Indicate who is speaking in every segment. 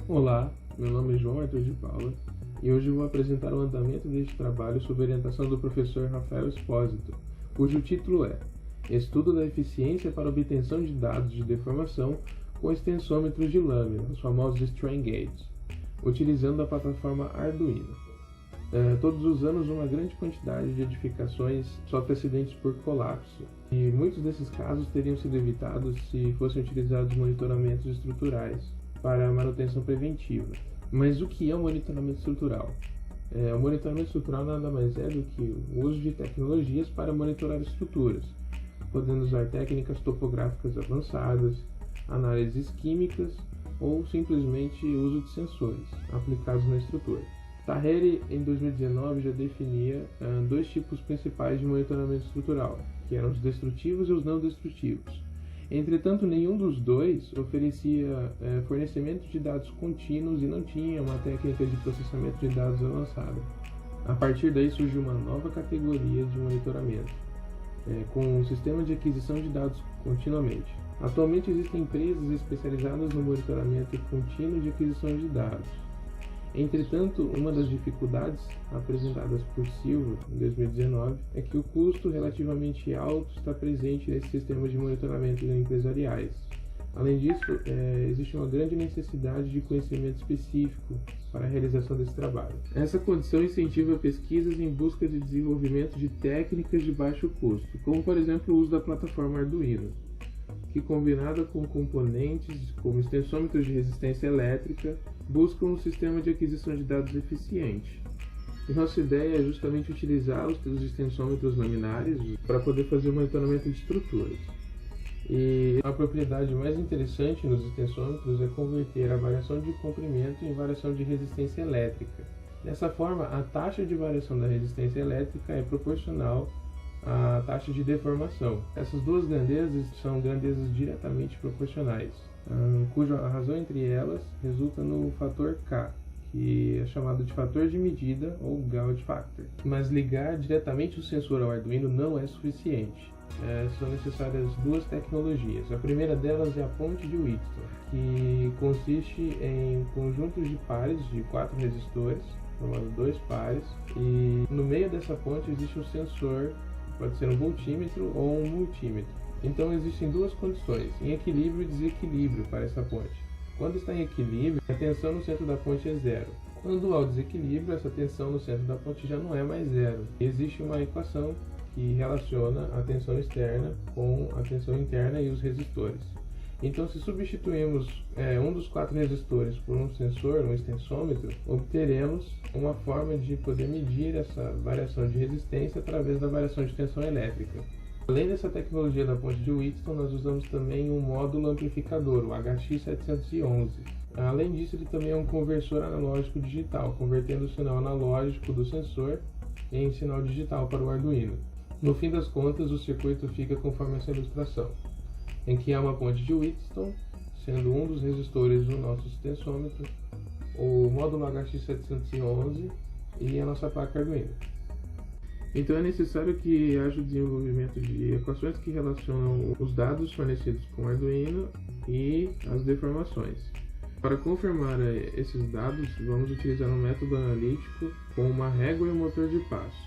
Speaker 1: Olá, meu nome é João Arthur de Paula e hoje vou apresentar o andamento deste trabalho sob orientação do professor Rafael Espósito, cujo título é Estudo da eficiência para obtenção de dados de deformação com extensômetros de lâmina, os famosos strain gages, utilizando a plataforma Arduino. Todos os anos, uma grande quantidade de edificações sofre acidentes por colapso, e muitos desses casos teriam sido evitados se fossem utilizados monitoramentos estruturais para manutenção preventiva. Mas o que é o monitoramento estrutural? O monitoramento estrutural nada mais é do que o uso de tecnologias para monitorar estruturas, podendo usar técnicas topográficas avançadas, análises químicas ou simplesmente uso de sensores aplicados na estrutura. Taheri, em 2019, já definia dois tipos principais de monitoramento estrutural, que eram os destrutivos e os não destrutivos. Entretanto, nenhum dos dois oferecia fornecimento de dados contínuos e não tinha uma técnica de processamento de dados avançada. A partir daí surgiu uma nova categoria de monitoramento, com um sistema de aquisição de dados continuamente. Atualmente existem empresas especializadas no monitoramento contínuo de aquisição de dados. Entretanto, uma das dificuldades apresentadas por Silva em 2019 é que o custo relativamente alto está presente nesse sistema de monitoramento empresariais. Além disso, existe uma grande necessidade de conhecimento específico para a realização desse trabalho. Essa condição incentiva pesquisas em busca de desenvolvimento de técnicas de baixo custo, como por exemplo o uso da plataforma Arduino, que combinada com componentes como extensômetros de resistência elétrica, buscam um sistema de aquisição de dados eficiente. E nossa ideia é justamente utilizar os extensômetros laminares para poder fazer o monitoramento de estruturas. E a propriedade mais interessante nos extensômetros é converter a variação de comprimento em variação de resistência elétrica. Dessa forma, a taxa de variação da resistência elétrica é proporcional à taxa de deformação. Essas duas grandezas são grandezas diretamente proporcionais, cuja razão entre elas resulta no fator K, que é chamado de fator de medida ou Gauge Factor. Mas ligar diretamente o sensor ao Arduino não é suficiente. São necessárias duas tecnologias. A primeira delas é a ponte de Wheatstone, que consiste em conjuntos de pares de 4 resistores, formando 2 pares, e no meio dessa ponte existe um sensor, pode ser um voltímetro ou um multímetro. Então existem duas condições, em equilíbrio e desequilíbrio para essa ponte. Quando está em equilíbrio, a tensão no centro da ponte é zero. Quando há o desequilíbrio, essa tensão no centro da ponte já não é mais zero. Existe uma equação que relaciona a tensão externa com a tensão interna e os resistores. Então, se substituirmos um dos 4 resistores por um sensor, um extensômetro, obteremos uma forma de poder medir essa variação de resistência através da variação de tensão elétrica. Além dessa tecnologia da ponte de Wheatstone, nós usamos também um módulo amplificador, o HX711. Além disso, ele também é um conversor analógico digital, convertendo o sinal analógico do sensor em sinal digital para o Arduino. No fim das contas, o circuito fica conforme essa ilustração, em que há uma ponte de Wheatstone, sendo um dos resistores do nosso extensômetro, o módulo HX711 e a nossa placa Arduino. Então é necessário que haja o desenvolvimento de equações que relacionam os dados fornecidos com o Arduino e as deformações. Para confirmar esses dados, vamos utilizar um método analítico com uma régua e um motor de passo.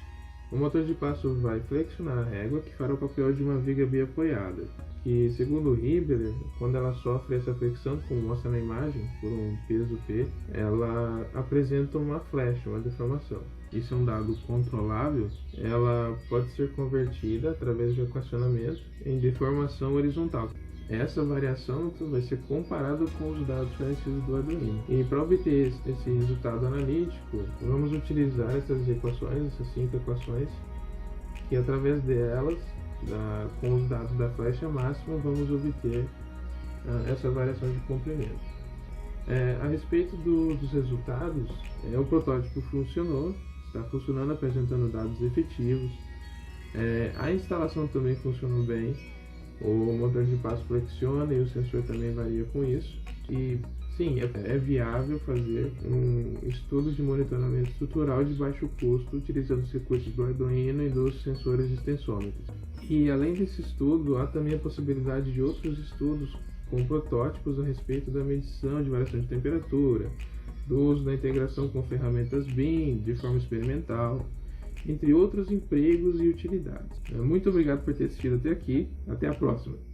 Speaker 1: O motor de passo vai flexionar a régua, que fará o papel de uma viga biapoiada, que, segundo Hibbeler, quando ela sofre essa flexão, como mostra na imagem, por um peso P, ela apresenta uma flecha, uma deformação. Isso é um dado controlável, ela pode ser convertida, através de equacionamento, em deformação horizontal. Essa variação vai ser comparada com os dados fornecidos do Arduino. E para obter esse resultado analítico, vamos utilizar essas equações, essas 5 equações, que através delas, com os dados da flecha máxima, vamos obter essa variação de comprimento. A respeito dos resultados, o protótipo funcionou, está funcionando, apresentando dados efetivos. A instalação também funcionou bem. O motor de passo flexiona e o sensor também varia com isso. E sim, é viável fazer um estudo de monitoramento estrutural de baixo custo utilizando os circuitos do Arduino e dos sensores extensômetros. E além desse estudo, há também a possibilidade de outros estudos com protótipos a respeito da medição de variação de temperatura, do uso da integração com ferramentas BIM de forma experimental, entre outros empregos e utilidades. Muito obrigado por ter assistido até aqui. Até a próxima!